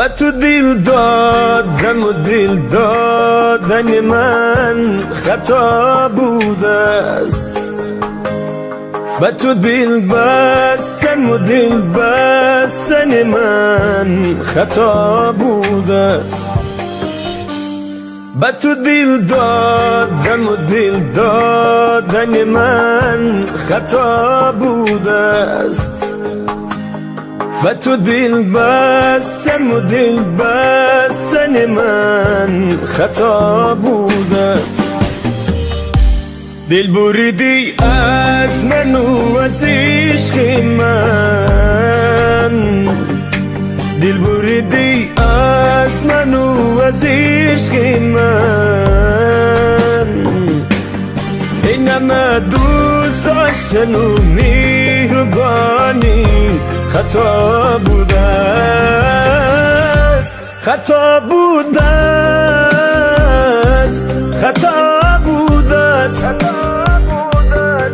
به تو دل دادم و دل دادن من خطا بوده است. به تو دل بستم و دل بستن من خطا بوده است. به تو دل دادم و دل دادن من خطا بوده است. به تو دل بستم و دل بستن من خطا بوده است. دل بریدی از من و از عشق من، دل بریدی از من و از عشق من. این همه دوست داشتن و مهربانی خطا بوده است، خطا بوده است، خطا بوده است،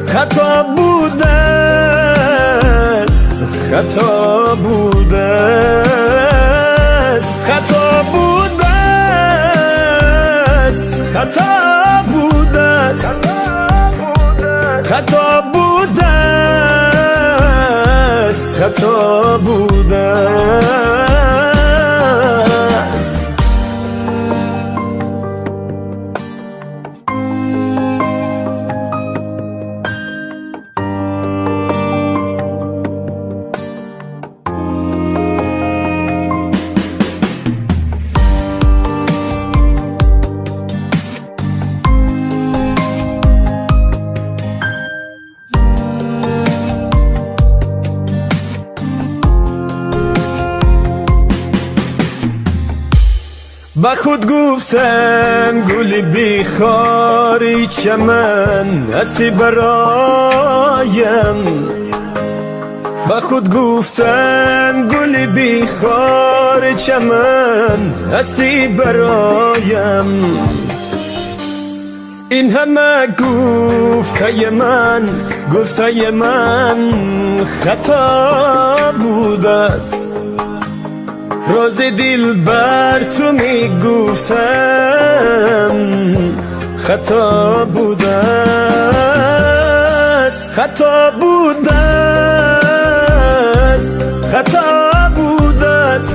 خطا بوده است، خطا بوده است، خطا بوده است، خطا بوده است، خطا بوده است، خطا بوده است. با خود گفتم گل بیخاری چمن هستی برایم. با خود گفتم گل بیخار چمن هستی برایم. این همه گفته من، گفته من خطا بوده است. راز دل بر تو می گفتم خطا بوده است، خطا بوده است، خطا بوده است،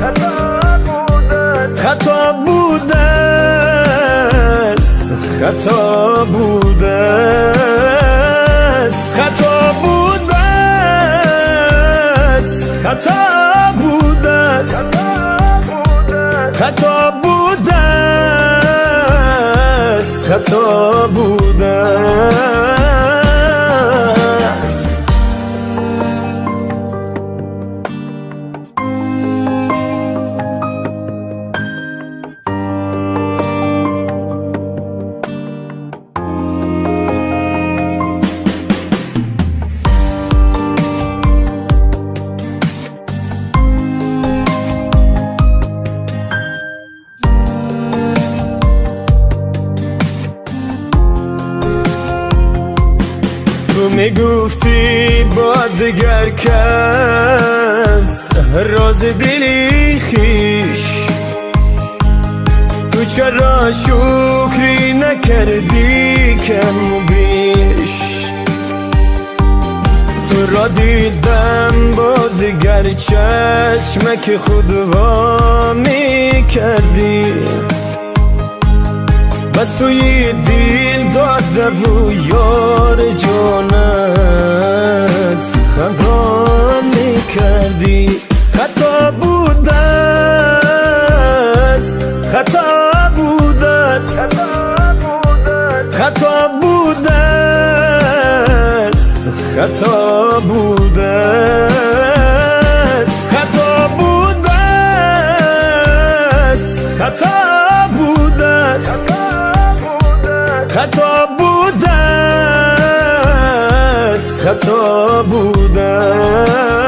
خطا بوده است، خطا بوده است، خطا بوده است، خطا بوده است، خطا بوده است، خطا بوده است. تو میگفتی با دگر کس راز دلی خیش، تو چرا شکری نکردی کم و بیش؟ تو را دیدم با دگر چشمک خود وا میکردی. بس توی دل داده و یار جانت خدا میکردی. خطا بوده است، خطا بوده است، خطا بوده است، خطا بوده است، خطا بوده است، خطا بوده است، خطا بوده است، خطا بوده است.